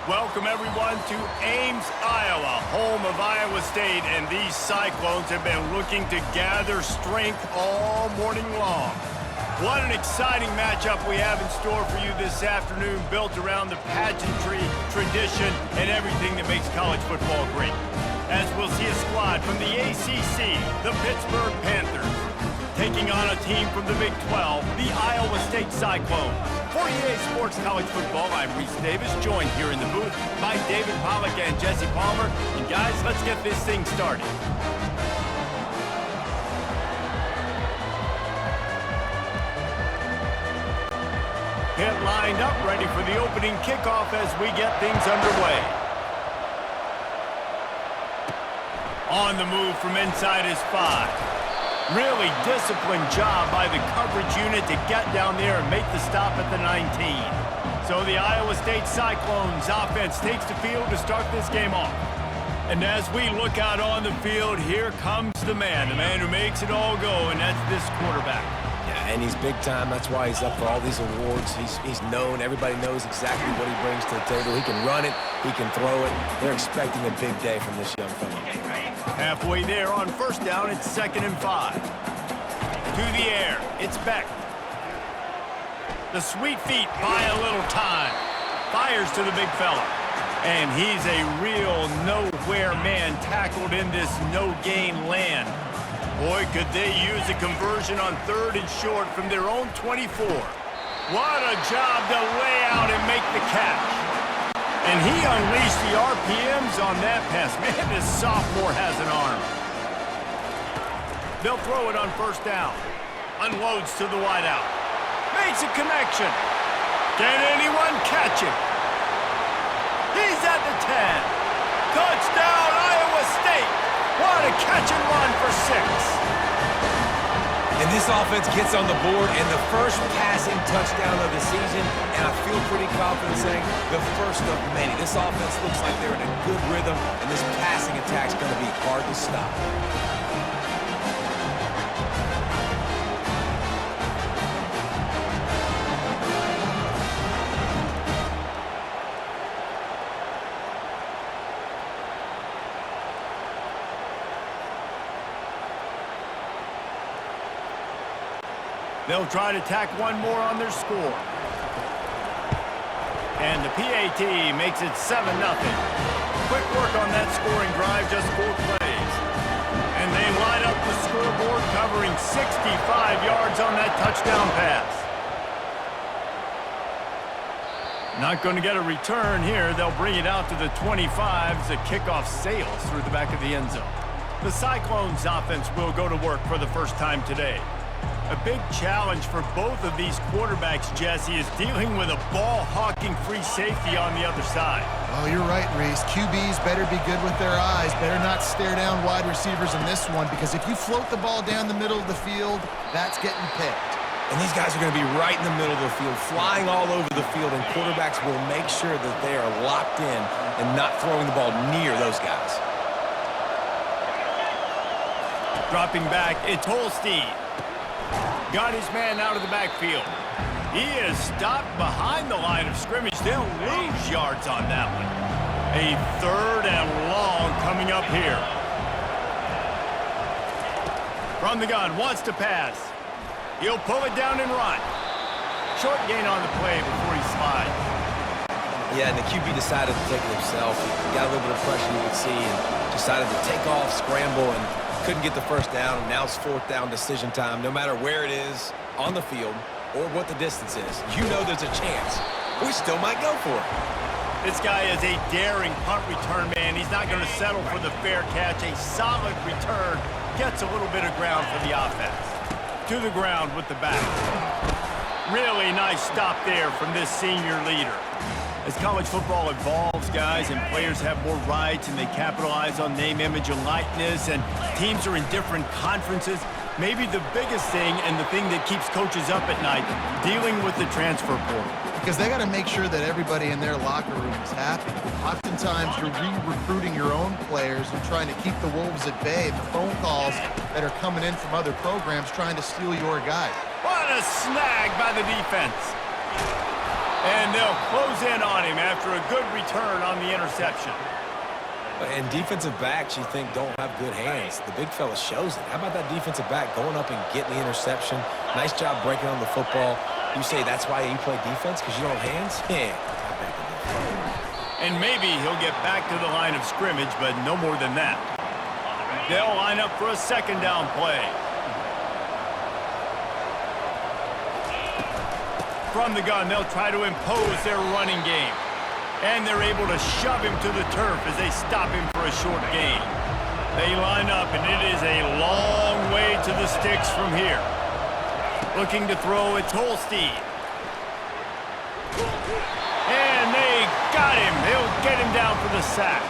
Welcome, everyone, to Ames, Iowa, home of Iowa State, and these Cyclones have been looking to gather strength all morning long. What an exciting matchup we have in store for you this afternoon, built around the pageantry, tradition, and everything that makes college football great. As we'll see a squad from the ACC, the Pittsburgh Panthers, taking on a team from the Big 12, the Iowa State Cyclones. For EA Sports College Football, I'm Reese Davis, joined here in the booth by David Pollack and Jesse Palmer. And guys, let's get this thing started. Pitt lined up, ready for the opening kickoff as we get things underway. On the move from inside his 5. Really disciplined job by the coverage unit to get down there and make the stop at the 19. So the Iowa State Cyclones offense takes the field to start this game off. And as we look out on the field, here comes the man who makes it all go, and that's this quarterback. Yeah, and he's big time. That's why he's up for all these awards. He's known. Everybody knows exactly what he brings to the table. He can run it. He can throw it. They're expecting a big day from this young fella. Halfway there on first down, it's 2nd and 5. To the air, it's Beck. The sweet feet buy a little time. Fires to the big fella. And he's a real nowhere man tackled in this no-gain land. Boy, could they use a conversion on 3rd and short from their own 24. What a job to lay out and make the catch. And he unleashed the RPMs on that pass. Man, this sophomore has an arm. They'll throw it on first down. Unloads to the wideout. Makes a connection. Can anyone catch him? He's at the 10. Touchdown, Iowa State. What a catch and run for 6. And this offense gets on the board and the first passing touchdown of the season, and I feel pretty confident saying the first of many. This offense looks like they're in a good rhythm, and this passing attack's going to be hard to stop. They'll try to tack one more on their score. And the PAT makes it 7-0. Quick work on that scoring drive, just 4 plays. And they line up the scoreboard, covering 65 yards on that touchdown pass. Not going to get a return here. They'll bring it out to the 25 as the kickoff sails through the back of the end zone. The Cyclones offense will go to work for the first time today. A big challenge for both of these quarterbacks, Jesse, is dealing with a ball-hawking free safety on the other side. Oh, you're right, Reese. QBs better be good with their eyes. Better not stare down wide receivers in this one, because if you float the ball down the middle of the field, that's getting picked. And these guys are going to be right in the middle of the field, flying all over the field, and quarterbacks will make sure that they are locked in and not throwing the ball near those guys. Dropping back, it's Holstein. Got his man out of the backfield. He is stopped behind the line of scrimmage. They'll lose yards on that one. A 3rd and long coming up here. From the gun, wants to pass. He'll pull it down and run. Short gain on the play before he slides. Yeah, and the QB decided to take it himself. He got a little bit of pressure, you could see, and decided to take off, scramble, and couldn't get the first down. And now it's 4th down decision time. No matter where it is on the field or what the distance is, you know there's a chance. We still might go for it. This guy is a daring punt return man. He's not going to settle for the fair catch. A solid return gets a little bit of ground for the offense. To the ground with the back. Really nice stop there from this senior leader. As college football evolves, guys, and players have more rights and they capitalize on name, image, and likeness, and teams are in different conferences, maybe the biggest thing and the thing that keeps coaches up at night, dealing with the transfer portal. Because they got to make sure that everybody in their locker room is happy. Oftentimes, you're re-recruiting your own players and trying to keep the Wolves at bay. The phone calls that are coming in from other programs trying to steal your guy. What a snag by the defense. And they'll close in on him after a good return on the interception. And defensive backs, you think, don't have good hands. The big fella shows it. How about that defensive back going up and getting the interception? Nice job breaking on the football. You say that's why you play defense, because you don't have hands? Yeah. And maybe he'll get back to the line of scrimmage, but no more than that. They'll line up for a second down play. From the gun, they'll try to impose their running game. And they're able to shove him to the turf as they stop him for a short gain. They line up, and it is a long way to the sticks from here. Looking to throw, it's Holstein. And they got him. They'll get him down for the sack.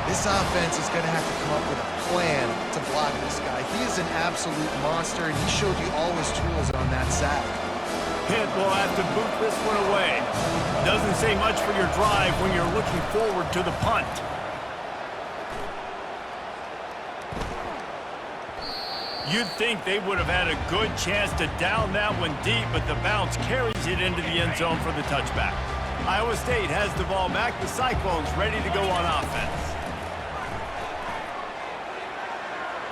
This offense is going to have to come up with a plan to block this guy. He is an absolute monster, and he showed you all his tools on that sack. Pitt will have to boot this one away. Doesn't say much for your drive when you're looking forward to the punt. You'd think they would have had a good chance to down that one deep, but the bounce carries it into the end zone for the touchback. Iowa State has the ball back. The Cyclones ready to go on offense.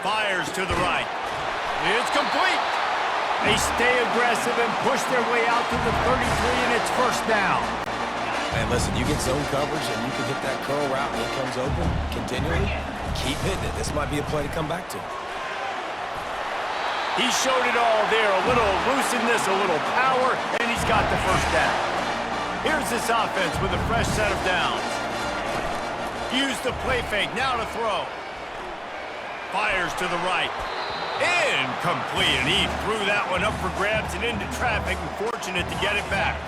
Fires to the right. It's complete. They stay aggressive and push their way out to the 33, and it's first down. And listen, you get zone coverage, and you can hit that curl route when it comes open continually. Keep hitting it. This might be a play to come back to. He showed it all there. A little looseness, a little power, and he's got the first down. Here's this offense with a fresh set of downs. Use the play fake. Now to throw. Fires to the right. Incomplete, and he threw that one up for grabs and into traffic, and fortunate to get it back.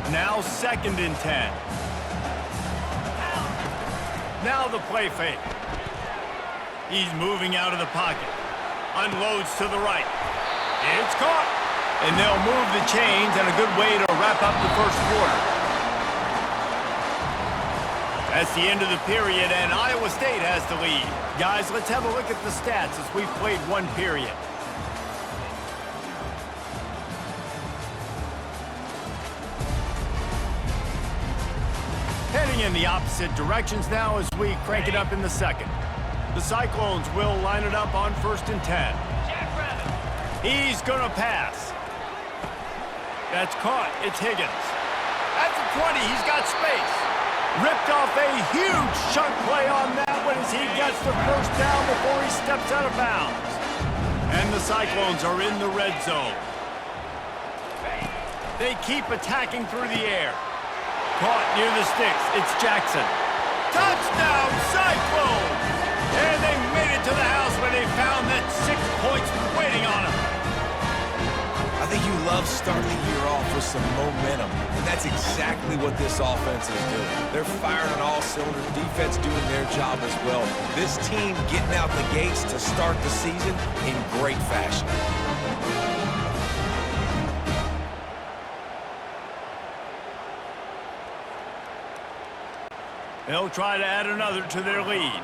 Now 2nd and 10. Now the play fake. He's moving out of the pocket. Unloads to the right. It's caught. And they'll move the chains, and a good way to wrap up the first quarter. That's the end of the period, and Iowa State has the lead. Guys, let's have a look at the stats as we've played one period. Heading in the opposite directions now as we crank it up in the second. The Cyclones will line it up on 1st and 10. He's going to pass. That's caught. It's Higgins. At the 20, he's got space. Ripped off a huge chunk play on that one as he gets the first down before he steps out of bounds. And the Cyclones are in the red zone. They keep attacking through the air. Caught near the sticks. It's Jackson. Touchdown, Cyclones! And they made it to the house where they found that 6 points waiting on them. I think you love starting the year off with some momentum, and that's exactly what this offense is doing. They're firing on all cylinders, defense doing their job as well. This team getting out the gates to start the season in great fashion. They'll try to add another to their lead.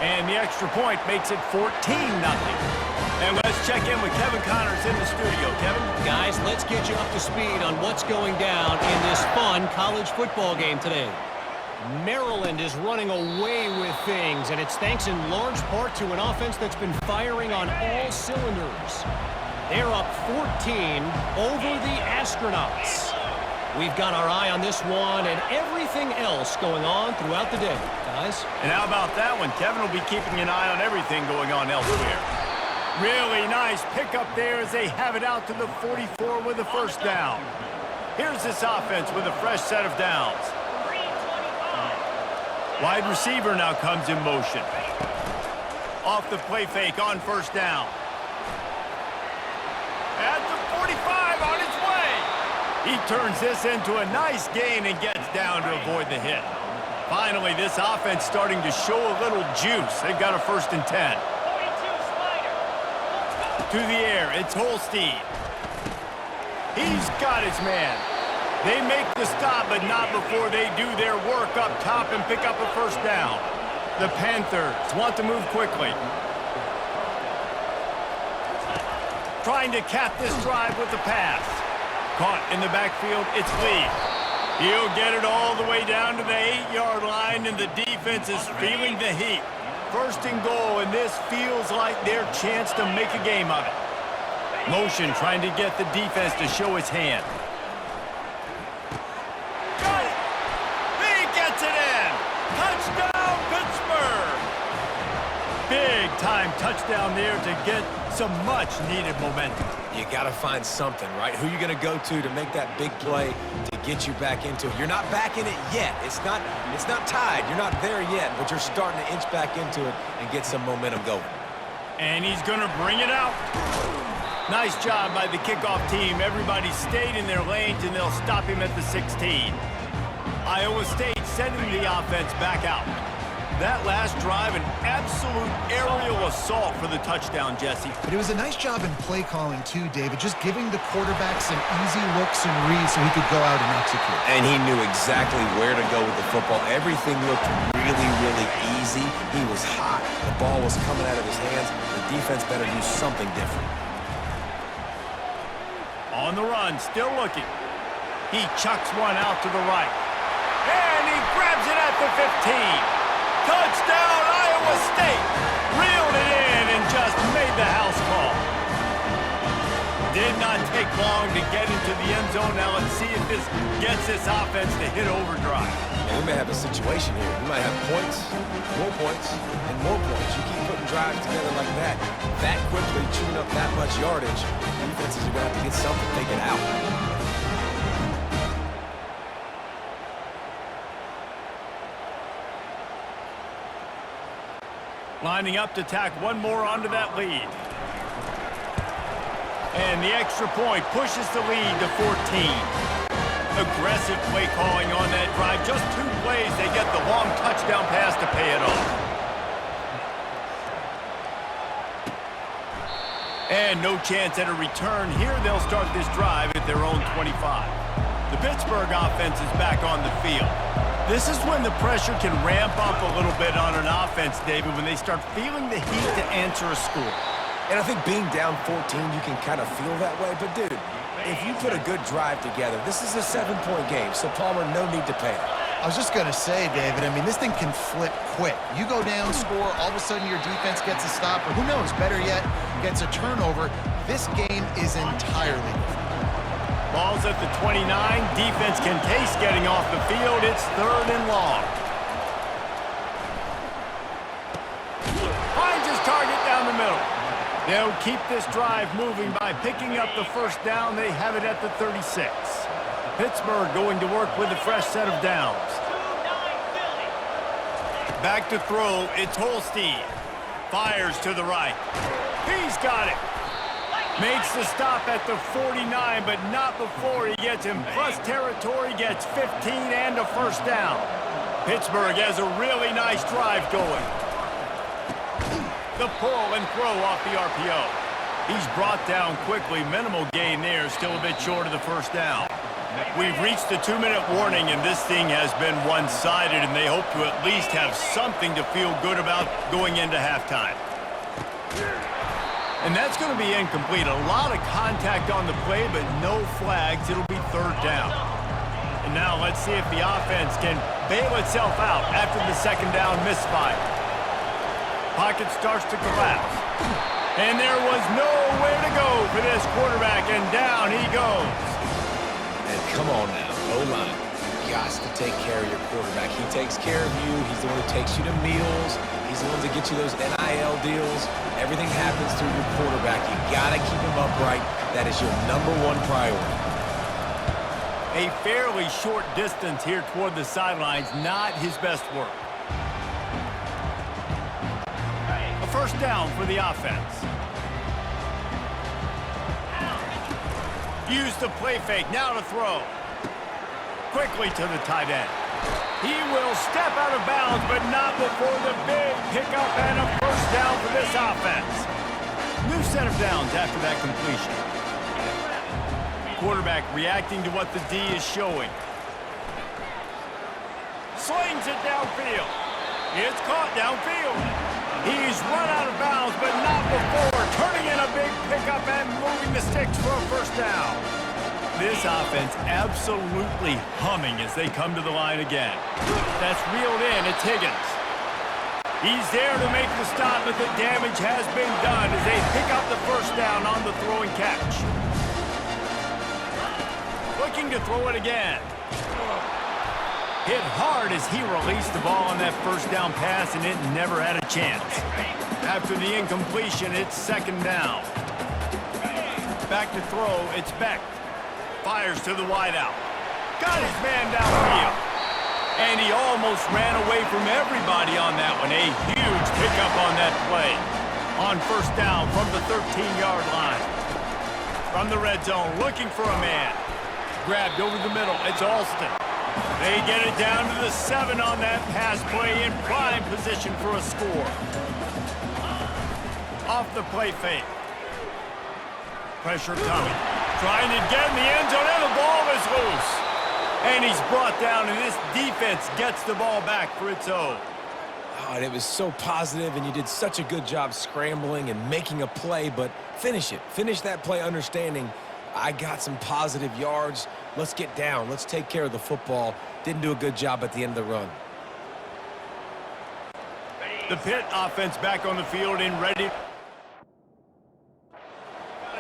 And the extra point makes it 14-0. And let's check in with Kevin Connors in the studio. Kevin? Guys, let's get you up to speed on what's going down in this fun college football game today. Maryland is running away with things, and it's thanks in large part to an offense that's been firing on all cylinders. They're up 14 over the Astronauts. We've got our eye on this one and everything else going on throughout the day, guys. And how about that one? Kevin will be keeping an eye on everything going on elsewhere. Really nice pickup there as they have it out to the 44 with a first down. Here's this offense with a fresh set of downs. Wide receiver now comes in motion. Off the play fake on first down. At the 45 on its way. He turns this into a nice gain and gets down to avoid the hit. Finally, this offense starting to show a little juice. They've got a 1st and 10. To the air, it's Holstein. He's got his man. They make the stop, but not before they do their work up top and pick up a first down. The Panthers want to move quickly. Trying to cap this drive with the pass. Caught in the backfield, it's Lee. He'll get it all the way down to the 8-yard line, and the defense is feeling the heat. First and goal, and this feels like their chance to make a game of it. Motion trying to get the defense to show its hand. Got it! He gets it in! Touchdown, Pittsburgh! Big-time touchdown there to get some much-needed momentum. You got to find something, right? Who are you going to go to make that big play to get you back into it? You're not back in it yet. It's not tied. You're not there yet, but you're starting to inch back into it and get some momentum going. And he's going to bring it out. Nice job by the kickoff team. Everybody stayed in their lanes, and they'll stop him at the 16. Iowa State sending the offense back out. That last drive, an absolute aerial assault for the touchdown, Jesse. But it was a nice job in play calling too, David, just giving the quarterback some easy looks and reads so he could go out and execute. And he knew exactly where to go with the football. Everything looked really, really easy. He was hot. The ball was coming out of his hands. The defense better do something different. On the run, still looking. He chucks one out to the right. And he grabs it at the 15. Touchdown, Iowa State! Reeled it in and just made the house call. Did not take long to get into the end zone. Now let's see if this gets this offense to hit overdrive. And we may have a situation here. We might have points, and more points. You keep putting drives together like that quickly, chewing up that much yardage, defenses are going to have to get something figured out. Lining up to tack one more onto that lead. And the extra point pushes the lead to 14. Aggressive play calling on that drive. Just 2 plays, they get the long touchdown pass to pay it off. And no chance at a return. Here they'll start this drive at their own 25. The Pittsburgh offense is back on the field. This is when the pressure can ramp up a little bit on an offense, David, when they start feeling the heat to answer a score. And I think being down 14, you can kind of feel that way. But, dude, if you put a good drive together, this is a 7-point game, so Palmer, no need to panic. I was just going to say, David, I mean, this thing can flip quick. You go down, score, all of a sudden your defense gets a stop, or who knows, better yet, gets a turnover. This game is entirely different. Ball's at the 29. Defense can taste getting off the field. It's 3rd and long. Finds his target down the middle. They'll keep this drive moving by picking up the first down. They have it at the 36. Pittsburgh going to work with a fresh set of downs. Back to throw. It's Holstein. Fires to the right. He's got it. Makes the stop at the 49, but not before he gets in plus territory, gets 15 and a first down. Pittsburgh has a really nice drive going. The pull and throw off the RPO. He's brought down quickly. Minimal gain there, still a bit short of the first down. We've reached the 2-minute warning, and this thing has been one-sided, and they hope to at least have something to feel good about going into halftime. And that's going to be incomplete. A lot of contact on the play, but no flags. It'll be 3rd down. And now let's see if the offense can bail itself out after the 2nd down misfire. Pocket starts to collapse. And there was nowhere to go for this quarterback, and down he goes. And come on now, O-line. Got to take care of your quarterback. He takes care of you. He's the one who takes you to meals. He's the one that gets you those NIL deals. Everything happens through your quarterback. You got to keep him upright. That is your #1 priority. A fairly short distance here toward the sidelines. Not his best work. A first down for the offense. Use the play fake. Now to throw. Quickly to the tight end. He will step out of bounds, but not before the big pickup and a first down for this offense. New set of downs after that completion. Quarterback reacting to what the D is showing. Slings it downfield. It's caught downfield. He's run out of bounds, but not before turning in a big pickup and moving the sticks for a first down. this offense absolutely humming as they come to the line again. That's reeled in. It's Higgins. He's there to make the stop, but the damage has been done as they pick up the first down on the throw and catch. Looking to throw it again. Hit hard as he released the ball on that first down pass, and it never had a chance. After the incompletion, it's second down. Back to throw, it's Beck. Fires to the wideout. Got his man downfield. And he almost ran away from everybody on that one. A huge pickup on that play. On first down from the 13-yard line. From the red zone, looking for a man. Grabbed over the middle, it's Alston. They get it down to the 7 on that pass play in prime position for a score. Off the play fake. Pressure coming. Trying to get in the end zone, and the ball is loose. And he's brought down, and this defense gets the ball back for its own. Oh, and it was so positive, and you did such a good job scrambling and making a play, but finish it. Finish that play understanding, I got some positive yards. Let's get down. Let's take care of the football. Didn't do a good job at the end of the run. The Pitt offense back on the field and ready.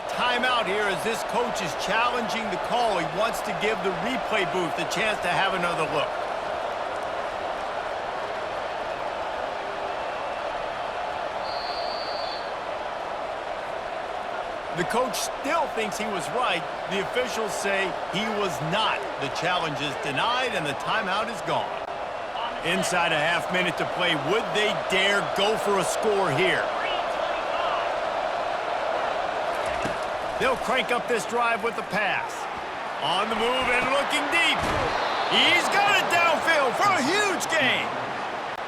Timeout here as this coach is challenging the call. He wants to give the replay booth a chance to have another look. The coach still thinks he was right. The officials say he was not. The challenge is denied and the timeout is gone. Inside a half minute to play. Would they dare go for a score here? They'll crank up this drive with the pass. On the move and looking deep. He's got it downfield for a huge gain.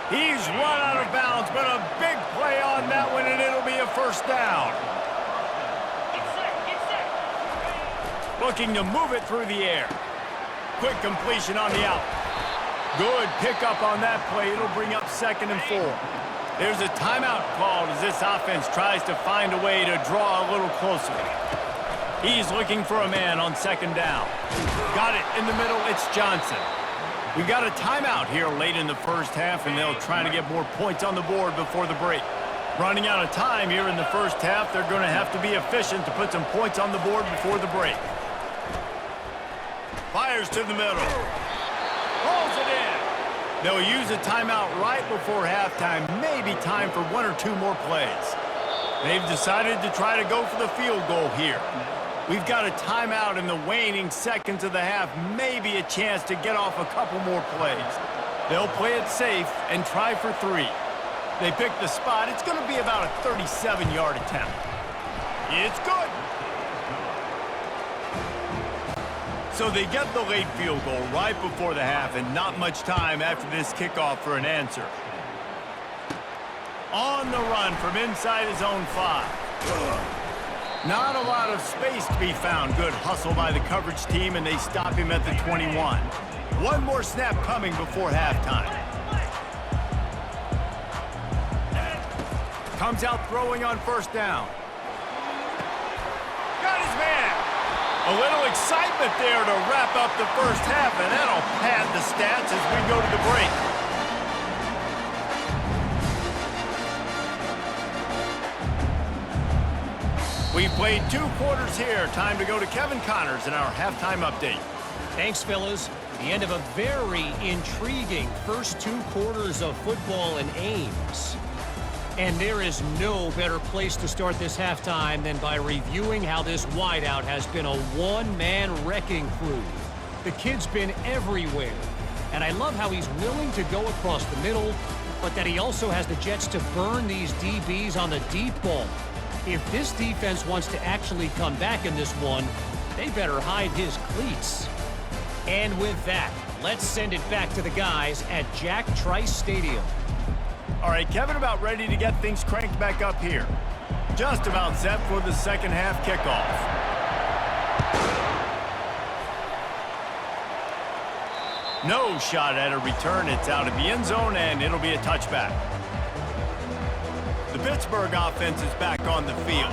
He's run out of bounds, but a big play on that one, and it'll be a first down. Looking to move it through the air. Quick completion on the out. Good pickup on that play. It'll bring up 2nd and 4. There's a timeout called as this offense tries to find a way to draw a little closer. He's looking for a man on 2nd down. Got it in the middle. It's Johnson. We've got a timeout here late in the first half, and they'll try to get more points on the board before the break. Running out of time here in the first half, they're going to have to be efficient to put some points on the board before the break. Fires to the middle. Rolls it in. They'll use a timeout right before halftime. Maybe time for 1 or 2 more plays. They've decided to try to go for the field goal here. We've got a timeout in the waning seconds of the half. Maybe a chance to get off a couple more plays. They'll play it safe and try for 3. They pick the spot. It's going to be about a 37-yard attempt. It's good. So they get the late field goal right before the half, and not much time after this kickoff for an answer. On the run from inside his own 5. Not a lot of space to be found. Good hustle by the coverage team, and they stop him at the 21. One more snap coming before halftime. Comes out throwing on first down. Got his man. A little excitement there to wrap up the first half, and that'll pad the stats as we go to the break. We've played 2 quarters here. Time to go to Kevin Connors in our halftime update. Thanks, fellas. The end of a very intriguing first 2 quarters of football in Ames. And there is no better place to start this halftime than by reviewing how this wideout has been a one-man wrecking crew. The kid's been everywhere. And I love how he's willing to go across the middle, but that he also has the jets to burn these DBs on the deep ball. If this defense wants to actually come back in this one, they better hide his cleats. And with that, let's send it back to the guys at Jack Trice Stadium. All right, Kevin, about ready to get things cranked back up here. Just about set for the second half kickoff. No shot at a return. It's out of the end zone, and it'll be a touchback. The Pittsburgh offense is back on the field.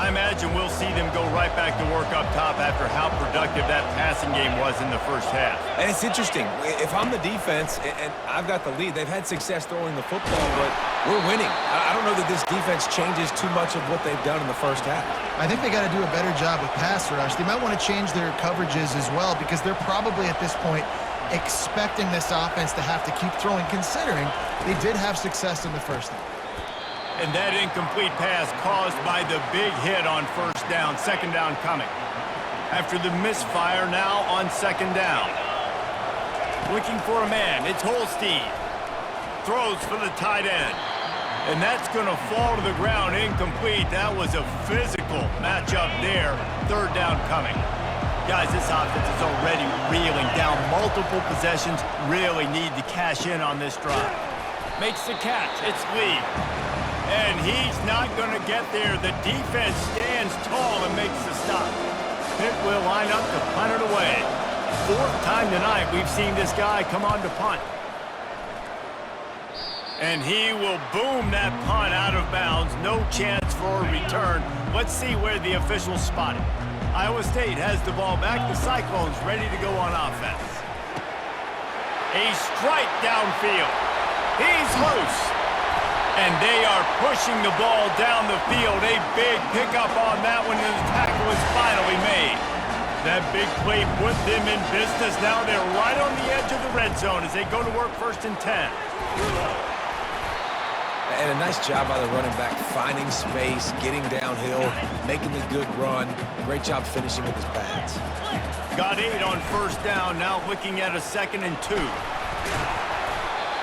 I imagine we'll see them go right back to work up top after how productive that passing game was in the first half. And it's interesting. If I'm the defense and I've got the lead, they've had success throwing the football, but we're winning. I don't know that this defense changes too much of what they've done in the first half. I think they got to do a better job with pass rush. They might want to change their coverages as well because they're probably at this point expecting this offense to have to keep throwing, considering they did have success in the first half. And that incomplete pass caused by the big hit on first down. Second down coming. After the misfire, now on second down. Looking for a man. It's Holstein. Throws for the tight end. And that's going to fall to the ground incomplete. That was a physical matchup there. Third down coming. Guys, this offense is already reeling down. Multiple possessions, really need to cash in on this drive. Makes the catch. It's Lee. And he's not going to get there. The defense stands tall and makes the stop. Pitt will line up to punt it away. Fourth time tonight we've seen this guy come on to punt. And he will boom that punt out of bounds. No chance for a return. Let's see where the officials spot it. Iowa State has the ball back. The Cyclones ready to go on offense. A strike downfield. He's loose. And they are pushing the ball down the field. A big pickup on that one, and the tackle is finally made. That big play put them in business. Now they're right on the edge of the red zone as they go to work 1st and 10. And a nice job by the running back, finding space, getting downhill, making a good run. Great job finishing with his pads. Got 8 on first down, now looking at a 2nd and 2.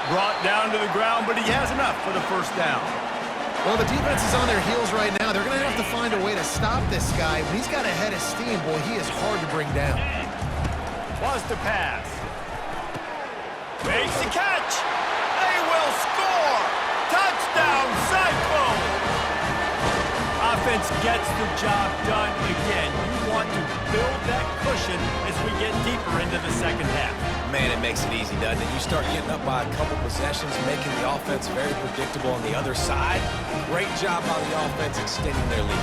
Brought down to the ground, but he has enough for the first down. Well, the defense is on their heels right now. They're going to have to find a way to stop this guy. When he's got a head of steam, boy, he is hard to bring down. Was the pass. Makes the catch. They will score. Touchdown, Cyclones. Offense gets the job done again. You want to build that cushion as we get deeper into the second half. Man, it makes it easy, doesn't it? You start getting up by a couple possessions, making the offense very predictable on the other side. Great job by the offense extending their lead.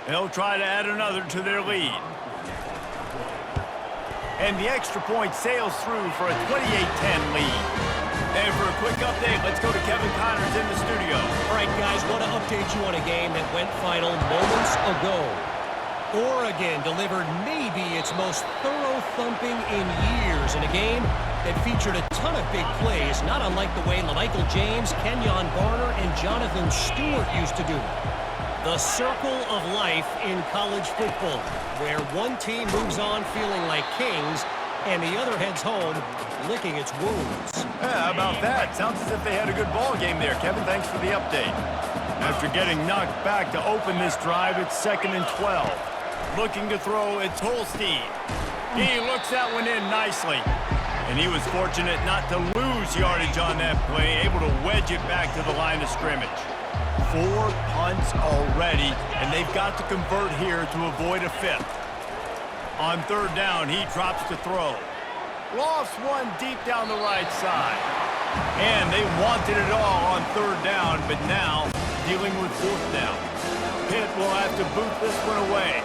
They'll try to add another to their lead. And the extra point sails through for a 28-10 lead. And for a quick update, let's go to Kevin Connors in the studio. All right, guys, want to update you on a game that went final moments ago. Oregon delivered maybe its most thorough thumping in years in a game that featured a ton of big plays, not unlike the way LaMichael James, Kenyon Barner, and Jonathan Stewart used to do it. The circle of life in college football, where one team moves on feeling like kings and the other heads home licking its wounds. Yeah, how about that? Sounds as if they had a good ball game there. Kevin, thanks for the update. After getting knocked back to open this drive, it's 2nd and 12. Looking to throw, it's Holstein. He looks that one in nicely. And he was fortunate not to lose yardage on that play, able to wedge it back to the line of scrimmage. 4 punts already, and they've got to convert here to avoid a 5th. On 3rd down, he drops to throw. Lost one deep down the right side. And they wanted it all on 3rd down, but now dealing with 4th down. Pitt will have to boot this one away.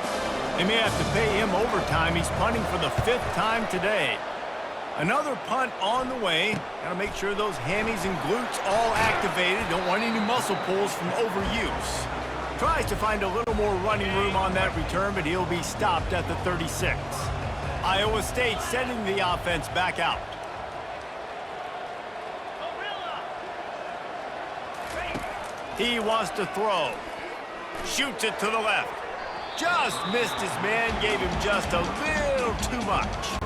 They may have to pay him overtime. He's punting for the 5th time today. Another punt on the way. Got to make sure those hammies and glutes all activated. Don't want any muscle pulls from overuse. Tries to find a little more running room on that return, but he'll be stopped at the 36. Iowa State sending the offense back out. He wants to throw. Shoots it to the left. Just missed his man, gave him just a little too much.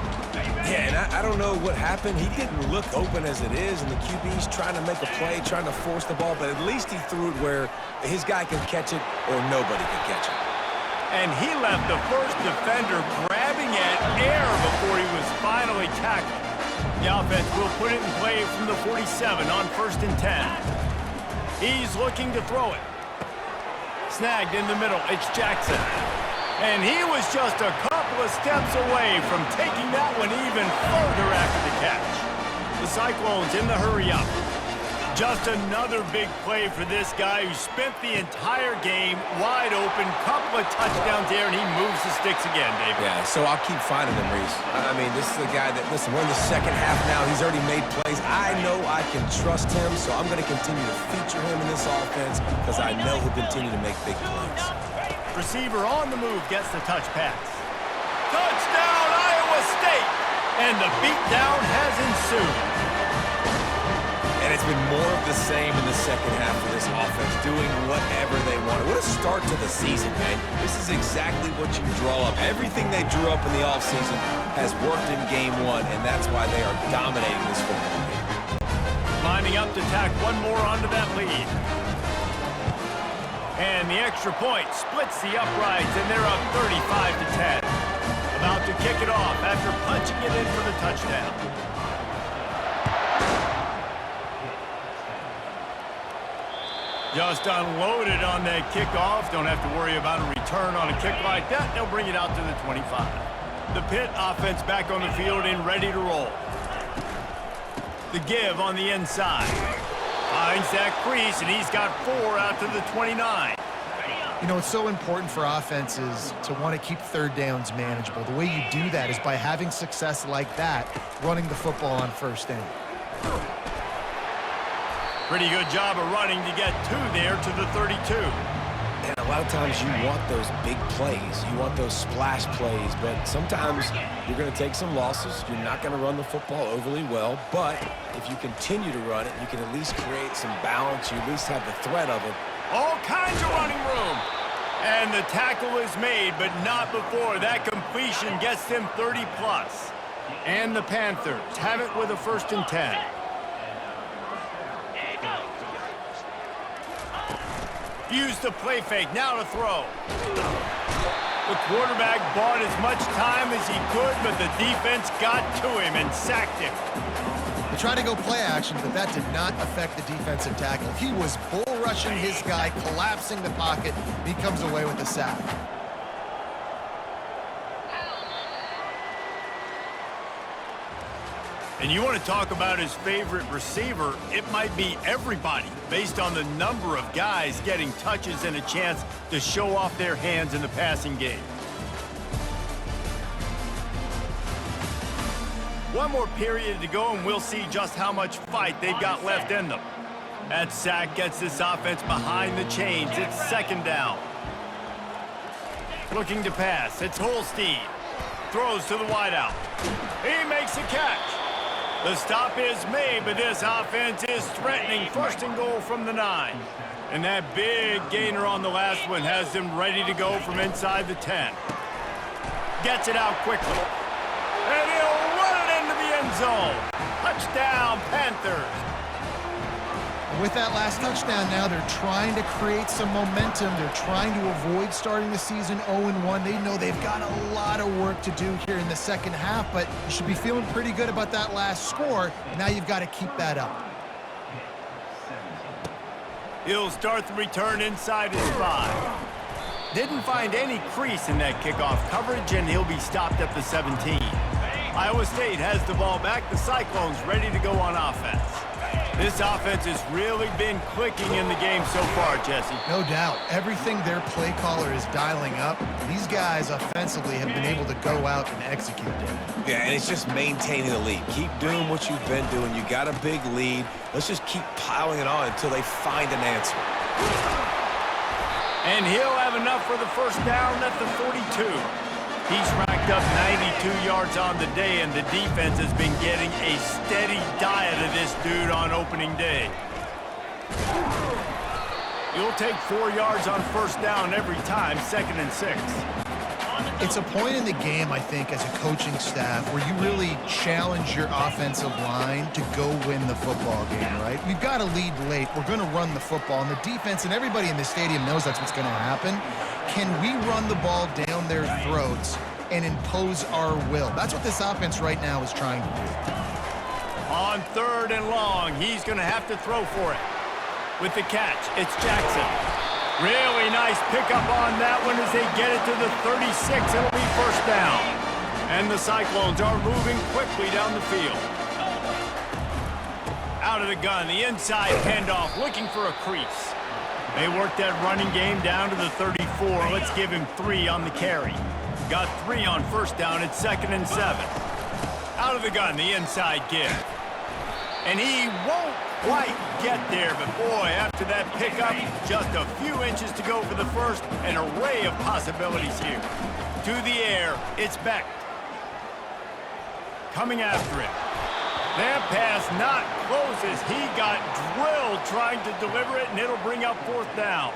Yeah, and I don't know what happened. He didn't look open as it is, and the QB's trying to make a play, trying to force the ball, but at least he threw it where his guy can catch it or nobody can catch it. And he left the first defender grabbing at air before he was finally tackled. The offense will put it in play from the 47 on 1st and 10. He's looking to throw it. Snagged in the middle, it's Jackson. And he was just a couple couple of steps away from taking that one even further after the catch. The Cyclones in the hurry-up. Just another big play for this guy who spent the entire game wide open, couple of touchdowns there, and he moves the sticks again, David. Yeah, so I'll keep finding him, Reese. I mean, this is the guy that, listen, we're in the second half now. He's already made plays. I know I can trust him, so I'm going to continue to feature him in this offense because I know he'll continue to make big plays. Receiver on the move gets the touch pass. Touchdown, Iowa State! And the beatdown has ensued. And it's been more of the same in the second half of this offense, doing whatever they wanted. What a start to the season, man. This is exactly what you draw up. Everything they drew up in the offseason has worked in game one, and that's why they are dominating this football game. Lining up to tack one more onto that lead. And the extra point splits the uprights, and they're up 35-10. About to kick it off after punching it in for the touchdown. Just unloaded on that kickoff. Don't have to worry about a return on a kick like that. They'll bring it out to the 25. The Pitt offense back on the field and ready to roll. The give on the inside. Finds that crease, and he's got 4 out to the 29. You know, it's so important for offenses to want to keep third downs manageable. The way you do that is by having success like that, running the football on first down. Pretty good job of running to get 2 there to the 32. And a lot of times you want those big plays. You want those splash plays. But sometimes you're going to take some losses. You're not going to run the football overly well. But if you continue to run it, you can at least create some balance. You at least have the threat of it. All kinds of running room. And the tackle is made, but not before. That completion gets them 30-plus. And the Panthers have it with a 1st and 10. Use the play fake, now to throw. The quarterback bought as much time as he could, but the defense got to him and sacked him. They tried to go play action, but that did not affect the defensive tackle. He was bull rushing his guy, collapsing the pocket. He comes away with a sack. And you want to talk about his favorite receiver, it might be everybody based on the number of guys getting touches and a chance to show off their hands in the passing game. One more period to go, and we'll see just how much fight they've got left in them. That sack gets this offense behind the chains. It's 2nd down. Looking to pass. It's Holstein. Throws to the wideout. He makes a catch. The stop is made, but this offense is threatening 1st and goal from the 9. And that big gainer on the last one has them ready to go from inside the 10. Gets it out quickly. And he'll run it into the end zone. Touchdown, Panthers. With that last touchdown now, they're trying to create some momentum. They're trying to avoid starting the season 0-1. They know they've got a lot of work to do here in the second half, but you should be feeling pretty good about that last score. Now you've got to keep that up. He'll start the return inside his 5. Didn't find any crease in that kickoff coverage, and he'll be stopped at the 17. Iowa State has the ball back. The Cyclones ready to go on offense. This offense has really been clicking in the game so far, Jesse. No doubt. Everything their play caller is dialing up, these guys offensively have been able to go out and execute it. Yeah, and it's just maintaining the lead. Keep doing what you've been doing. You got a big lead. Let's just keep piling it on until they find an answer. And he'll have enough for the 1st down at the 42. He's racked up 92 yards on the day, and the defense has been getting a steady diet of this dude on opening day. You'll take 4 yards on 1st down every time, 2nd and 6. It's a point in the game, I think, as a coaching staff where you really challenge your offensive line to go win the football game, right? We've got to lead late. We're going to run the football, and the defense and everybody in the stadium knows that's what's going to happen. Can we run the ball down their throats and impose our will? That's what this offense right now is trying to do. On 3rd and long, he's going to have to throw for it. With the catch, it's Jackson. Really nice pickup on that one as they get it to the 36. It'll be first down. And the Cyclones are moving quickly down the field. Out of the gun, the inside handoff, looking for a crease. They work that running game down to the 34. Let's give him 3 on the carry. Got 3 on first down. It's 2nd and 7. Out of the gun, the inside give. And he won't quite get there, but boy, after that pickup, just a few inches to go for the first. An array of possibilities here. To the air, it's Beck. Coming after him. That pass not close as he got drilled trying to deliver it, and it'll bring up 4th down.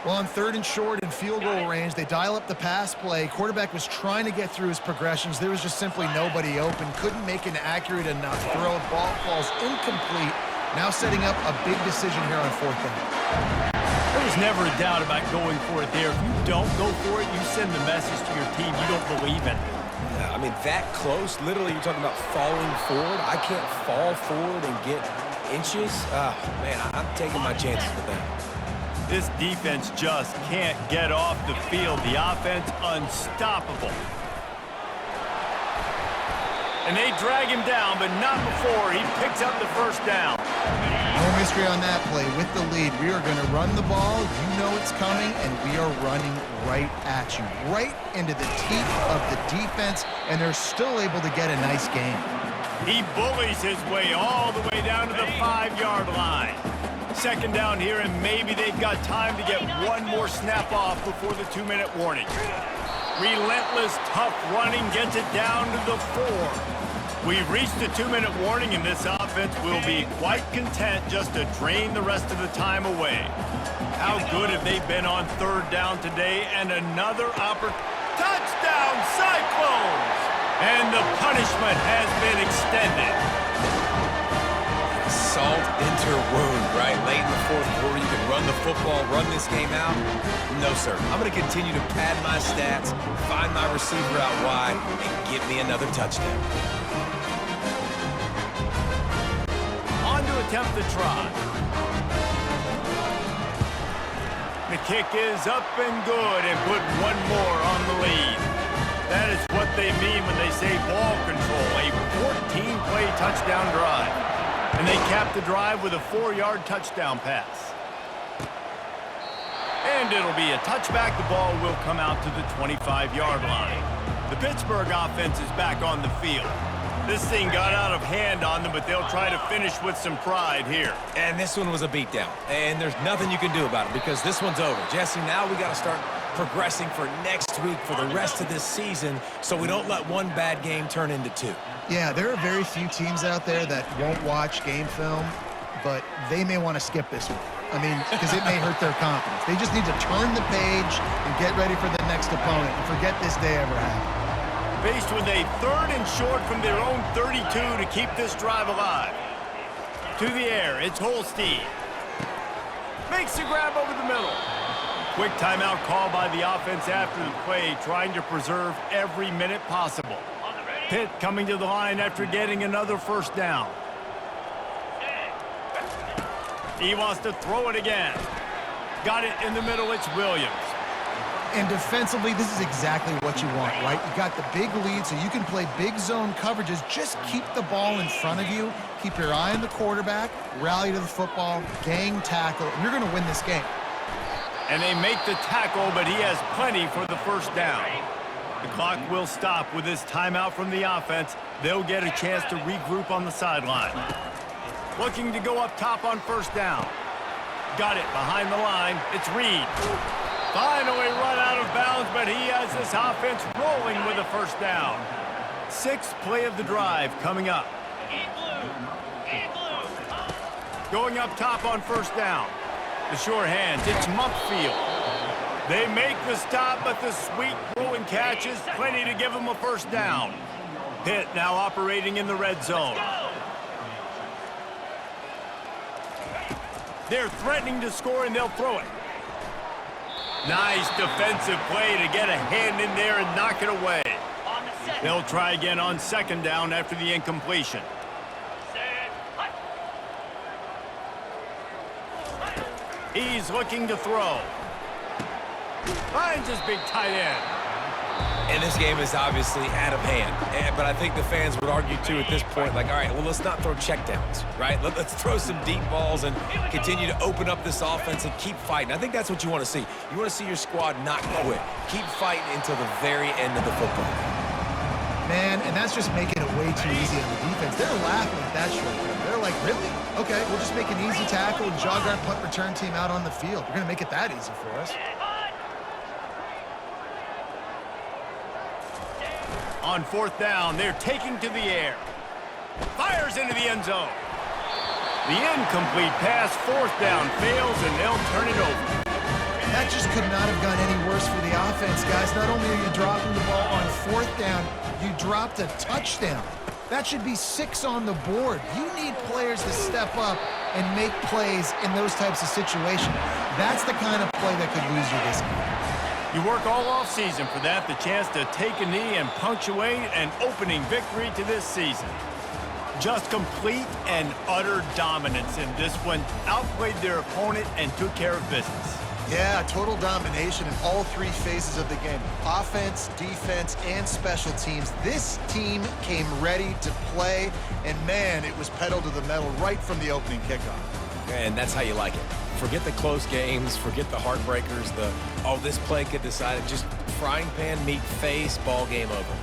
Well, on 3rd and short in field goal range, they dial up the pass play. Quarterback was trying to get through his progressions. There was just simply nobody open. Couldn't make an accurate enough throw. Ball falls incomplete. Now setting up a big decision here on 4th down. There was never a doubt about going for it there. If you don't go for it, you send the message to your team you don't believe in it. I mean, that close, literally, you're talking about falling forward. I can't fall forward and get inches. Oh, man, I'm taking my chances with that. This defense just can't get off the field. The offense unstoppable. And they drag him down, but not before he picks up the first down. No mystery on that play. With the lead, we are going to run the ball. You know it's coming, and we are running right at you. Right into the teeth of the defense, and they're still able to get a nice gain. He bullies his way all the way down to the 5-yard line. 2nd down here, and maybe they've got time to get one more snap off before the 2-minute warning. Relentless, tough running gets it down to the 4. We've reached the 2-minute warning, and this offense will be quite content just to drain the rest of the time away. How good have they been on 3rd down today? And another touchdown, Cyclones! And the punishment has been extended. Salt into wound, right? Late in the 4th quarter, you can run the football, run this game out. No, sir. I'm going to continue to pad my stats, find my receiver out wide, and get me another touchdown. On to attempt the try. The kick is up and good, and put one more on the lead. That is what they mean when they say ball control, a 14-play touchdown drive. And they cap the drive with a 4-yard touchdown pass. And it'll be a touchback. The ball will come out to the 25-yard line. The Pittsburgh offense is back on the field. This thing got out of hand on them, but they'll try to finish with some pride here. And this one was a beatdown. And there's nothing you can do about it because this one's over. Jesse, now we got to start progressing for next week for the rest of this season so we don't let one bad game turn into 2. Yeah, there are very few teams out there that won't watch game film, but they may want to skip this one. I mean, because it may hurt their confidence. They just need to turn the page and get ready for the next opponent and forget this day ever happened. Faced with a 3rd and short from their own 32 to keep this drive alive. To the air, it's Holstein. Makes the grab over the middle. Quick timeout call by the offense after the play, trying to preserve every minute possible. Pitt coming to the line after getting another first down. He wants to throw it again. Got it in the middle, it's Williams. And defensively, this is exactly what you want, right? You got the big lead, so you can play big zone coverages. Just keep the ball in front of you. Keep your eye on the quarterback, rally to the football, gang tackle, and you're going to win this game. And they make the tackle, but he has plenty for the first down. The clock will stop with this timeout from the offense. They'll get a chance to regroup on the sideline. Looking to go up top on first down. Got it behind the line. It's Reed. Finally run out of bounds, but he has this offense rolling with a first down. 6th play of the drive coming up. Going up top on first down. The sure hands, it's Mumpfield. They make the stop, but the sweet throw and catch is plenty to give them a first down. Pitt now operating in the red zone. They're threatening to score, and they'll throw it. Nice defensive play to get a hand in there and knock it away. They'll try again on 2nd down after the incompletion. He's looking to throw. Finds his big tight end. And this game is obviously out of hand. But I think the fans would argue, too, at this point, like, all right, well, let's not throw checkdowns, right? Let's throw some deep balls and continue to open up this offense and keep fighting. I think that's what you want to see. You want to see your squad not quit. Keep fighting until the very end of the football game. Man, and that's just making it way too easy on the defense. They're laughing at that short term. They're like, really? Okay, we'll just make an easy tackle and jog our punt return team out on the field. We're going to make it that easy for us. On 4th down, they're taking to the air. Fires into the end zone. The incomplete pass, 4th down, fails, and they'll turn it over. That just could not have gone any worse for the offense, guys. Not only are you dropping the ball on 4th down, you dropped a touchdown. That should be 6 on the board. You need players to step up and make plays in those types of situations. That's the kind of play that could lose you this game. You work all offseason for that, the chance to take a knee and punctuate an opening victory to this season. Just complete and utter dominance in this one. Outplayed their opponent and took care of business. Yeah, total domination in all 3 phases of the game. Offense, defense, and special teams. This team came ready to play, and man, it was pedal to the metal right from the opening kickoff. And that's how you like it. Forget the close games, forget the heartbreakers, oh, this play could decide it. Just frying pan, meat face, ball game over.